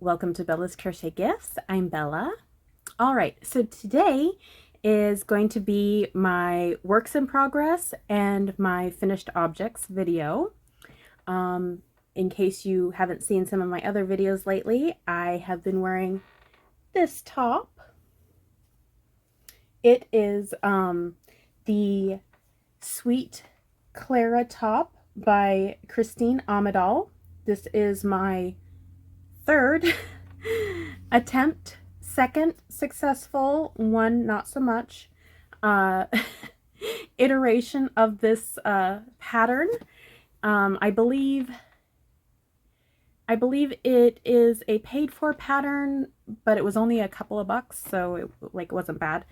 Welcome to Bella's Crochet Gifts. I'm Bella. All right, so today is going to be my works in progress and my finished objects video. In case you haven't seen some of my other videos lately, I have been wearing this top. It is the Sweet Clara top by Kristin Omdahl. This is my third attempt, second successful, one not so much, iteration of this pattern. I believe it is a paid for pattern, but it was only a couple of bucks, so it wasn't bad.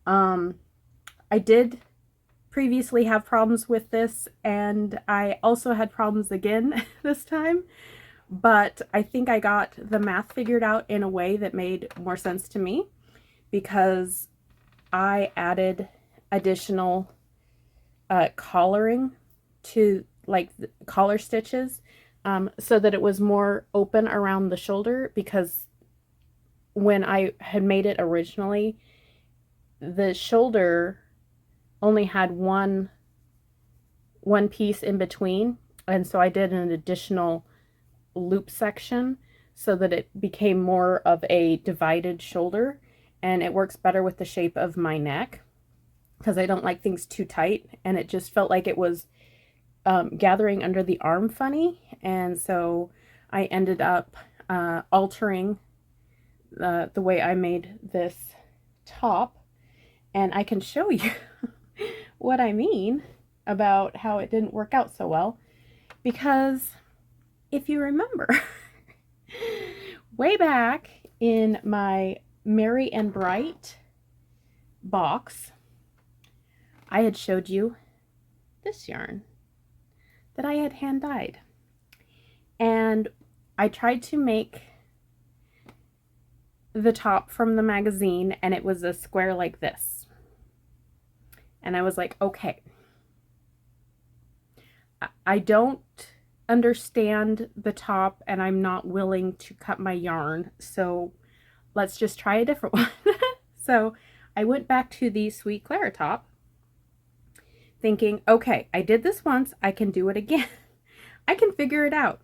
I did previously have problems with this, and I also had problems again this time, but I think I got the math figured out in a way that made more sense to me, because I added additional collaring to the collar stitches, so that it was more open around the shoulder, because when I had made it originally, the shoulder only had one piece in between, and so I did an additional loop section so that it became more of a divided shoulder, and it works better with the shape of my neck because I don't like things too tight, and it just felt like it was gathering under the arm funny, and so I ended up altering the way I made this top, and I can show you what I mean about how it didn't work out so well, because if you remember, way back in my Merry and Bright box, I had showed you this yarn that I had hand dyed, and I tried to make the top from the magazine, and it was a square like this, and I was like, okay, I don't understand the top, and I'm not willing to cut my yarn, so let's just try a different one. So I went back to the Sweet Clara top, thinking, okay, I did this once, I can do it again. I can figure it out.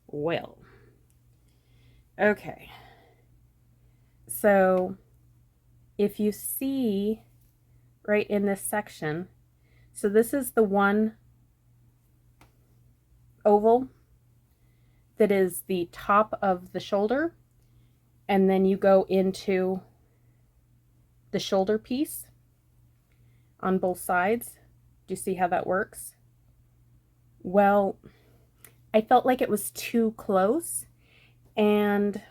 Well, okay, so if you see right in this section, so this is the one oval that is the top of the shoulder, and then you go into the shoulder piece on both sides. Do you see how that works? Well, I felt like it was too close, and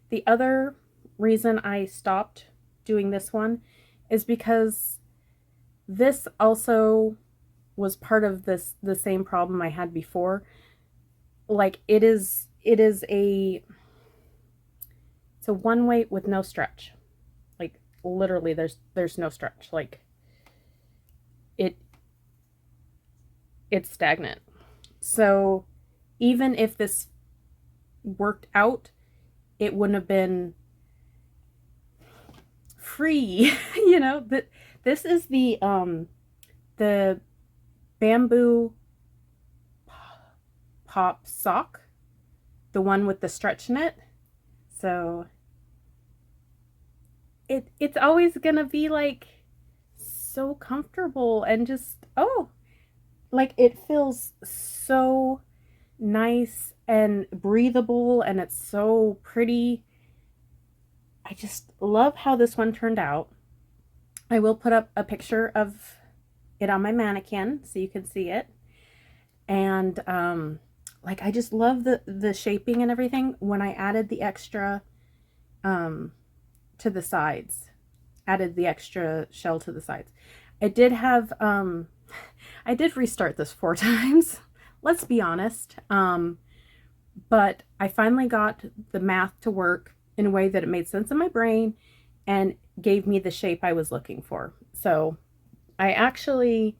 the other reason I stopped doing this one is because this also was part of the same problem I had before. Like, it's a one weight with no stretch. Like, literally there's no stretch. Like, it's stagnant. So even if this worked out, it wouldn't have been free. You know, that this is the bamboo pop sock, the one with the stretch in it. So it's always gonna be like so comfortable, and just, oh, like, it feels so nice and breathable, and it's so pretty. I just love how this one turned out. I will put up a picture of it on my mannequin so you can see it. And like, I just love the shaping and everything. When I added the extra to the sides, added the extra shell to the sides, I did have I did restart this 4 times, let's be honest, but I finally got the math to work in a way that it made sense in my brain and gave me the shape I was looking for. So I actually,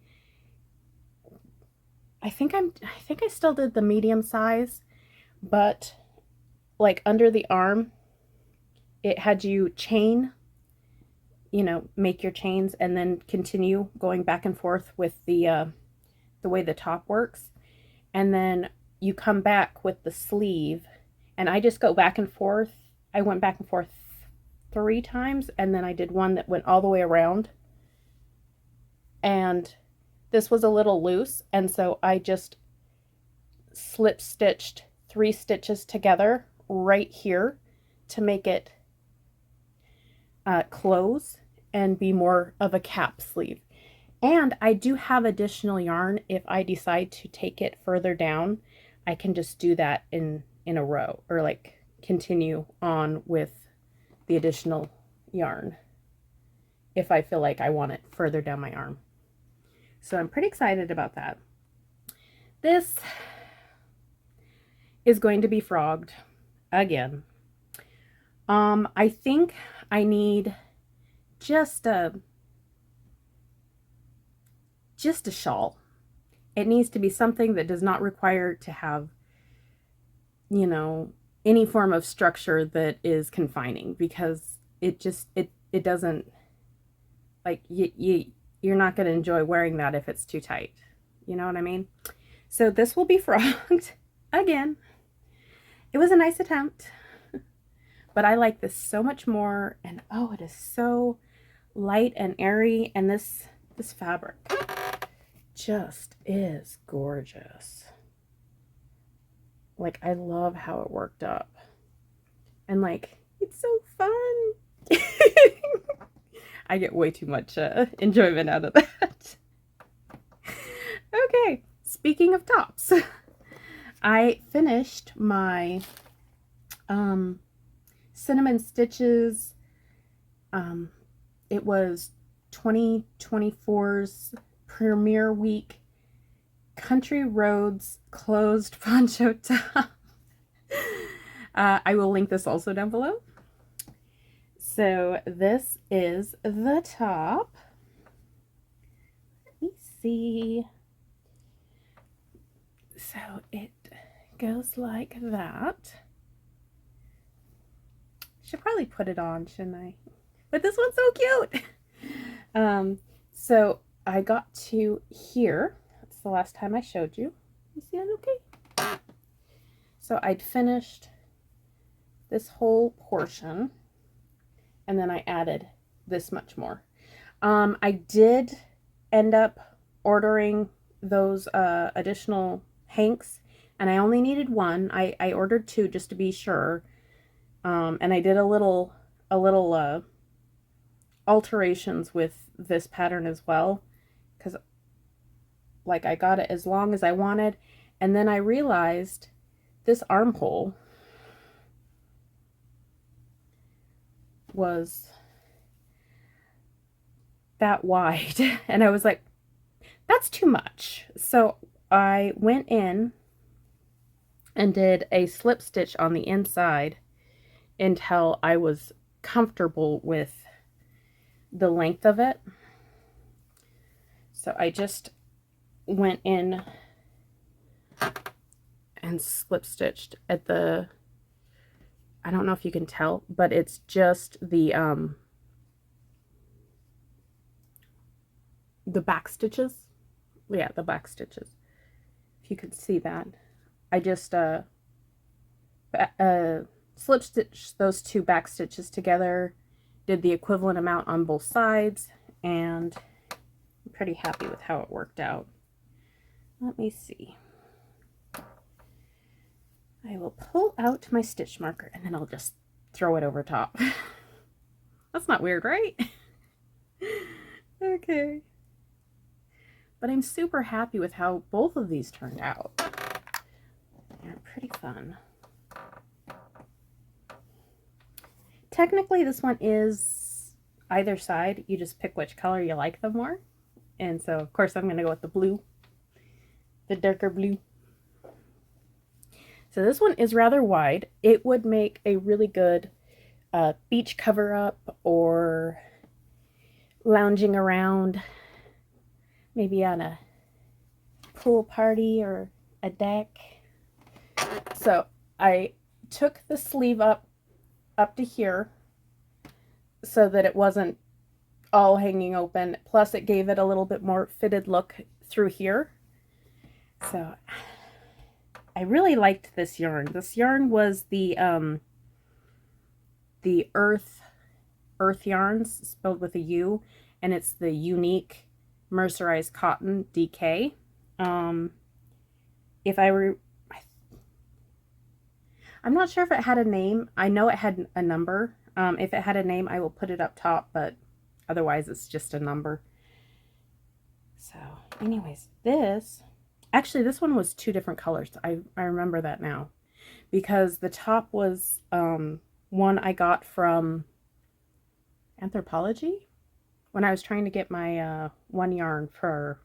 I think I still did the medium size, but like under the arm, it had you chain, you know, make your chains and then continue going back and forth with the way the top works. And then you come back with the sleeve, and I just go back and forth. I went back and forth 3 times, and then I did one that went all the way around. And this was a little loose, and so I just slip stitched 3 stitches together right here to make it close and be more of a cap sleeve. And I do have additional yarn. If I decide to take it further down, I can just do that in a row, or like continue on with the additional yarn if I feel like I want it further down my arm. So I'm pretty excited about that. This is going to be frogged again. I think I need just a shawl. It needs to be something that does not require to have, you know, any form of structure that is confining, because it doesn't, like, you're not going to enjoy wearing that if it's too tight. You know what I mean? So this will be frogged again. It was a nice attempt, but I like this so much more. And oh, it is so light and airy, and this fabric just is gorgeous. Like, I love how it worked up, and like, it's so fun. I get way too much enjoyment out of that. Okay, speaking of tops, I finished my cinnamon stitches. It was 2024's premiere week Country Roads closed poncho top. I will link this also down below. So this is the top. Let me see. So it goes like that. Should probably put it on, shouldn't I? But this one's so cute. So I got to here. That's the last time I showed you. You see that okay? So I'd finished this whole portion, and then I added this much more. I did end up ordering those additional hanks, and I only needed one. I ordered 2 just to be sure. And I did a little alterations with this pattern as well, because like, I got it as long as I wanted, and then I realized this armhole was that wide, and I was like, that's too much. So I went in and did a slip stitch on the inside until I was comfortable with the length of it. So I just went in and slip stitched at the, I don't know if you can tell, but it's just the back stitches. Yeah, the back stitches. If you could see that. I just slip stitched those 2 back stitches together, did the equivalent amount on both sides, and I'm pretty happy with how it worked out. Let me see. I will pull out my stitch marker, and then I'll just throw it over top. That's not weird, right? Okay. But I'm super happy with how both of these turned out. They're pretty fun. Technically, this one is either side. You just pick which color you like them more. And so, of course, I'm going to go with the blue, the darker blue. So this one is rather wide. It would make a really good beach cover-up, or lounging around, maybe on a pool party or a deck. So I took the sleeve up to here so that it wasn't all hanging open. Plus it gave it a little bit more fitted look through here. So I really liked this yarn. This yarn was the Earth Yarns, spelled with a U, and it's the Unique Mercerized Cotton DK. If I were, I'm not sure if it had a name. I know it had a number. If it had a name, I will put it up top, but otherwise it's just a number. So anyways, this one was 2 different colors. I remember that now, because the top was one I got from Anthropology when I was trying to get my one yarn for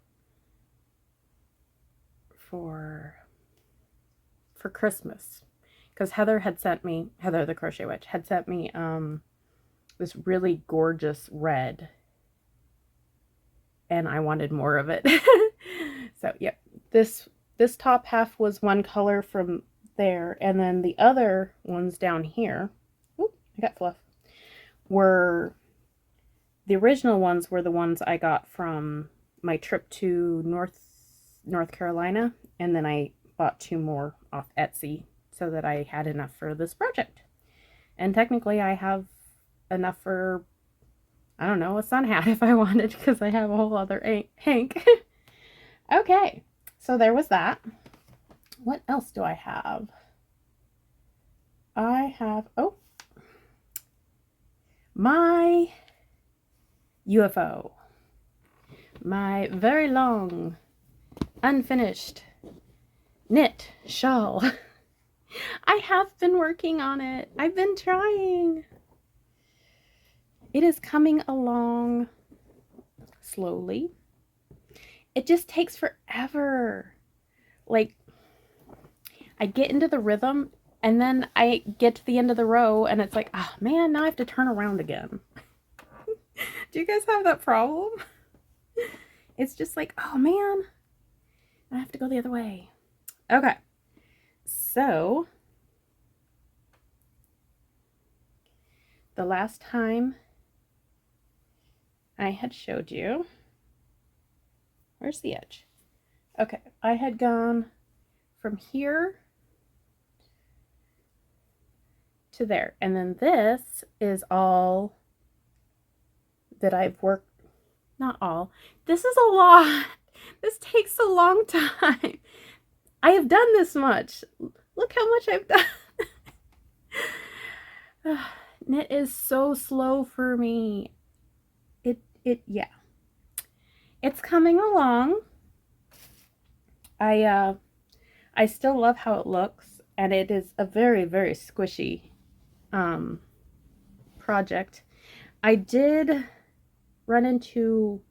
Christmas, because Heather the Crochet Witch had sent me this really gorgeous red, and I wanted more of it. So yep, this top half was one color from there, and then the other ones down here, ooh, I got fluff, were the original ones were the ones I got from my trip to North Carolina, and then I bought 2 more off Etsy so that I had enough for this project. And technically I have enough for, I don't know, a sun hat if I wanted, because I have a whole other hank. Okay, so there was that. What else do I have? I have, oh, my UFO. My very long, unfinished knit shawl. I have been working on it. I've been trying. It is coming along slowly. It just takes forever. Like, I get into the rhythm, and then I get to the end of the row, and it's like, oh man, now I have to turn around again. Do you guys have that problem? It's just like, oh man, I have to go the other way. Okay, so the last time I had showed you, where's the edge? Okay, I had gone from here to there, and then this is all that I've worked. Not all. This is a lot. This takes a long time. I have done this much. Look how much I've done. Knit is so slow for me. Yeah. It's coming along. I still love how it looks, and it is a very, very squishy project. I did run into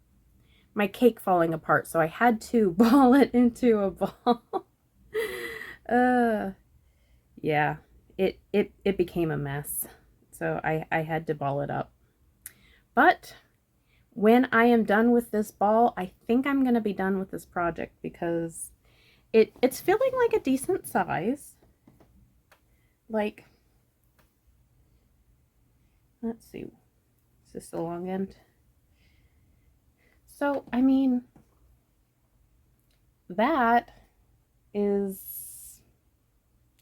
my cake falling apart, so I had to ball it into a ball. Yeah, it became a mess, so I had to ball it up. But when I am done with this ball, I think I'm gonna be done with this project, because it's feeling like a decent size. Like, let's see, is this the long end? So, I mean, that is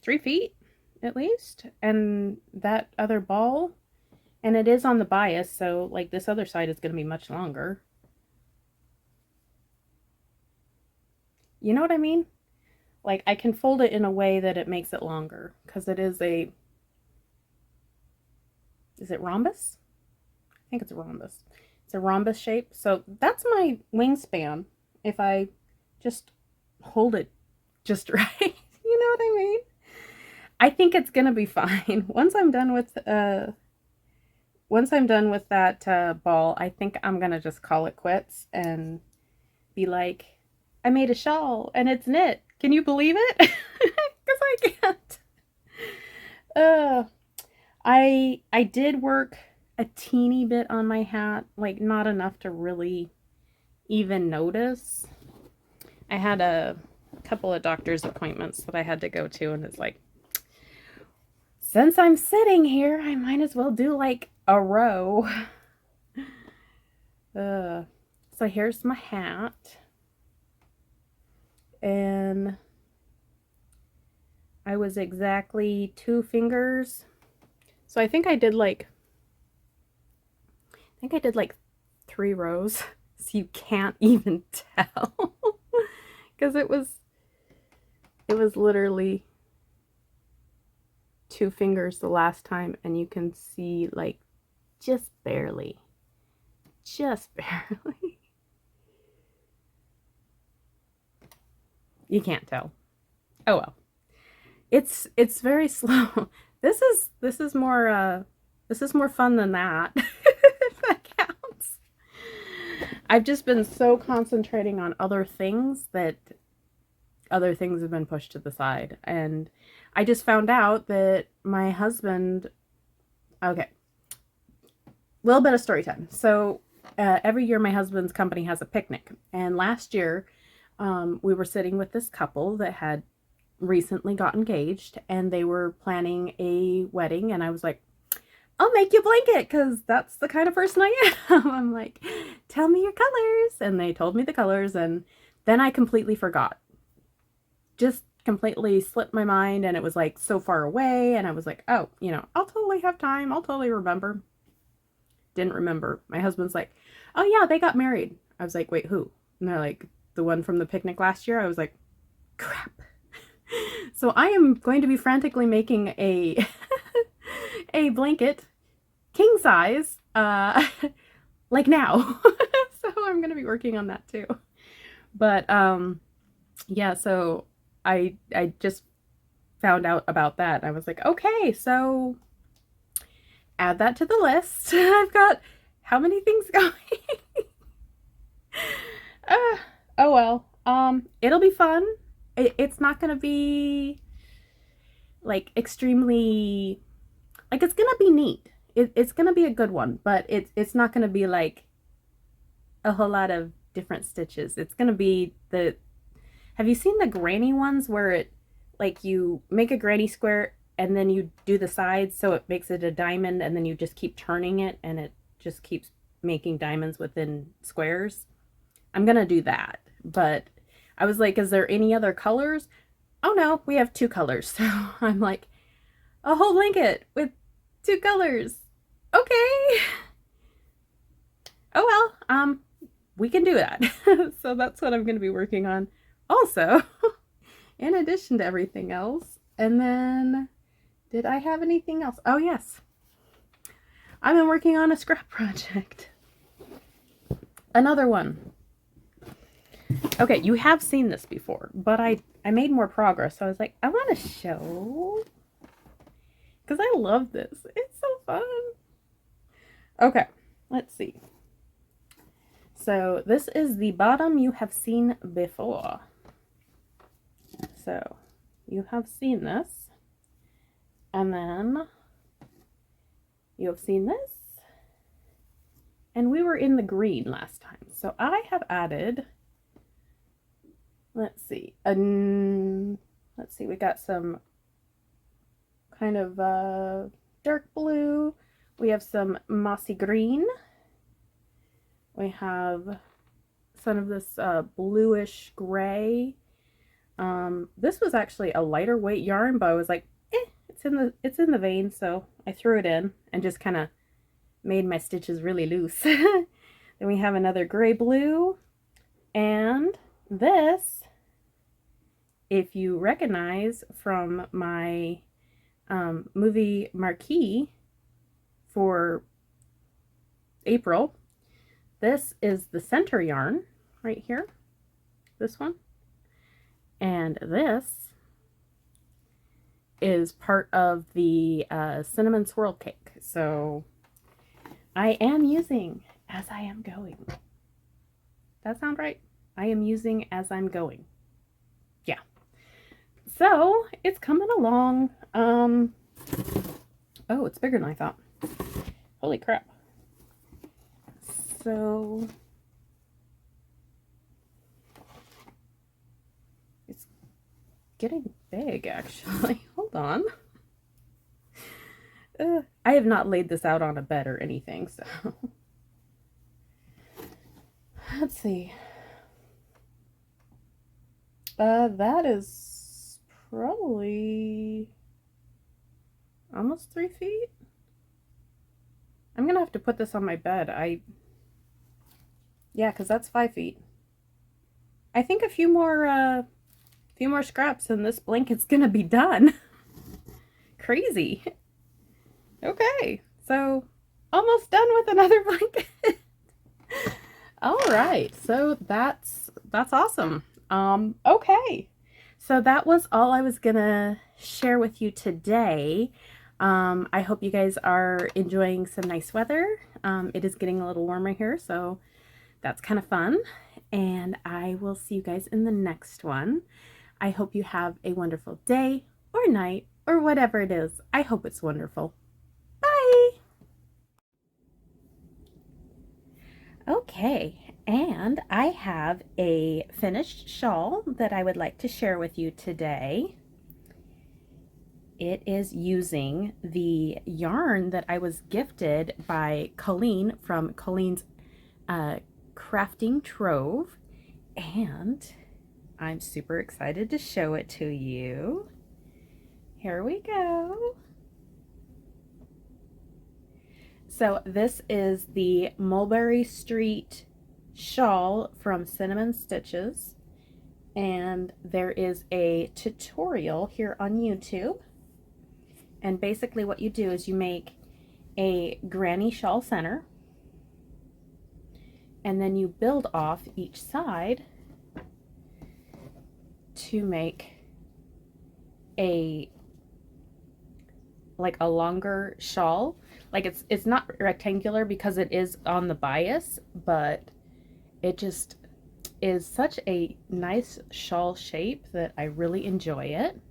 3 feet at least, and that other ball, and it is on the bias, so like this other side is going to be much longer. You know what I mean? Like, I can fold it in a way that it makes it longer, because it is a, is it rhombus? I think it's a rhombus. It's a rhombus shape, so that's my wingspan if I just hold it just right. You know what I mean? I think it's gonna be fine. Once I'm done with that ball, I think I'm gonna just call it quits and be like, I made a shawl and it's knit. Can you believe it? Because I can't. I did work a teeny bit on my hat, like not enough to really even notice. I had a couple of doctor's appointments that I had to go to, and it's like, since I'm sitting here, I might as well do like a row. So here's my hat. And I was exactly 2 fingers. So I think I did like 3 rows. So you can't even tell. Because it was literally 2 fingers the last time, and you can see like just barely. Just barely. You can't tell. Oh well. It's very slow. This is more fun than that. If that counts. I've just been so concentrating on other things that other things have been pushed to the side. And I just found out that my husband, okay, little bit of story time. So every year my husband's company has a picnic, and last year we were sitting with this couple that had recently got engaged, and they were planning a wedding, and I was like, I'll make you a blanket, because that's the kind of person I am. I'm like, tell me your colors. And they told me the colors, and then I completely forgot. Just completely slipped my mind, and it was like so far away, and I was like, oh, you know, I'll totally have time. I'll totally remember. Didn't remember. My husband's like, oh yeah, they got married. I was like, wait, who? And they're like, the one from the picnic last year. I was like, crap. So I am going to be frantically making a a blanket, king size, like now. So I'm going to be working on that too. But yeah, so I just found out about that. I was like, okay, so add that to the list. I've got how many things going? Oh well. It'll be fun. It's not gonna be like extremely, like, it's gonna be neat. It's gonna be a good one, but it's not gonna be like a whole lot of different stitches. It's gonna be have you seen the granny ones where it, like, you make a granny square and then you do the sides so it makes it a diamond, and then you just keep turning it and it just keeps making diamonds within squares? I'm gonna do that. But I was like, is there any other colors? Oh no, we have 2 colors. So I'm like, a whole blanket with 2 colors. Okay. Oh well, we can do that. So that's what I'm going to be working on also, in addition to everything else. And then, did I have anything else? Oh yes, I've been working on a scrap project. Another one. Okay, you have seen this before, but I made more progress. So I was like, I want to show, because I love this. It's so fun. Okay, let's see. So this is the bottom you have seen before. So you have seen this, and then you have seen this, and we were in the green last time. So I have added, let's see, we got some kind of dark blue. We have some mossy green. We have some of this bluish gray. This was actually a lighter weight yarn, but I was like, it's in the vein, so I threw it in and just kind of made my stitches really loose. Then we have another gray blue, and this, if you recognize from my movie marquee for April, this is the center yarn right here, this one, and this is part of the cinnamon swirl cake. So I am using as I am going. That sound right? I am using as I'm going. Yeah. So it's coming along. Oh, it's bigger than I thought. Holy crap. So it's getting big, actually. Hold on. I have not laid this out on a bed or anything, so let's see. That is probably almost 3 feet. I'm gonna have to put this on my bed. Yeah, because that's 5 feet. I think a few more scraps and this blanket's gonna be done. Crazy. Okay, so almost done with another blanket. All right, so that's awesome. Okay, so that was all I was gonna share with you today. I hope you guys are enjoying some nice weather. It is getting a little warmer here, so that's kind of fun. And I will see you guys in the next one. I hope you have a wonderful day or night or whatever it is. I hope it's wonderful. Bye! Okay, and I have a finished shawl that I would like to share with you today. It is using the yarn that I was gifted by Colleen from Colleen's Crafting Trove, and I'm super excited to show it to you. Here we go. So this is the Mulberry Street shawl from Cinnamon Stitches, and there is a tutorial here on YouTube. And basically what you do is you make a granny shawl center, and then you build off each side to make a longer shawl. Like it's not rectangular because it is on the bias, but it just is such a nice shawl shape that I really enjoy it.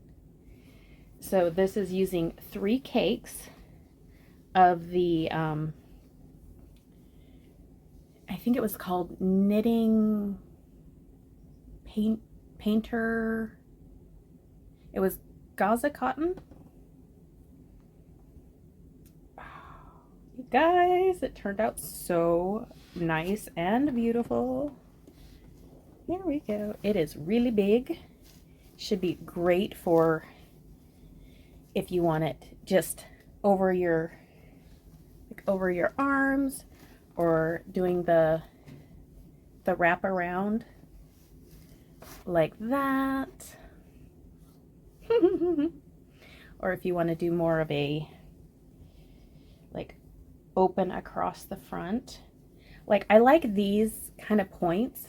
So this is using 3 cakes of the I think it was called knitting painter. It was Gaza cotton. You guys, it turned out so nice and beautiful. There we go. It is really big. Should be great for if you want it just over your arms, or doing the wrap around like that. Or if you want to do more of a open across the front. I like these kind of points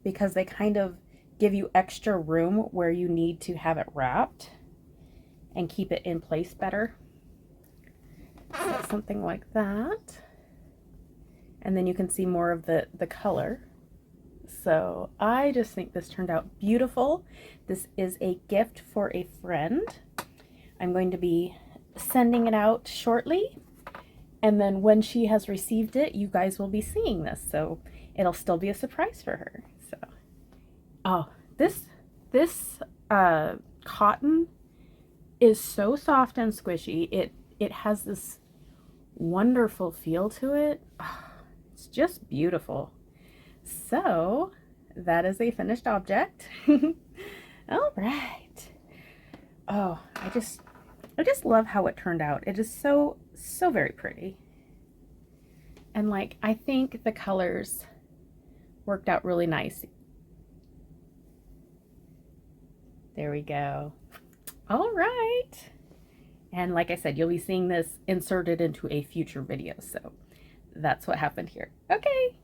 because they kind of give you extra room where you need to have it wrapped and keep it in place better. So something like that. And then you can see more of the color. So I just think this turned out beautiful. This is a gift for a friend. I'm going to be sending it out shortly. And then when she has received it, you guys will be seeing this. So it'll still be a surprise for her. So, oh, this cotton is so soft and squishy. It has this wonderful feel to it. Oh, it's just beautiful. So that is a finished object. All right. Oh, I just love how it turned out. It is so very pretty. And I think the colors worked out really nice. There we go. All right. And like I said, you'll be seeing this inserted into a future video. So that's what happened here. Okay.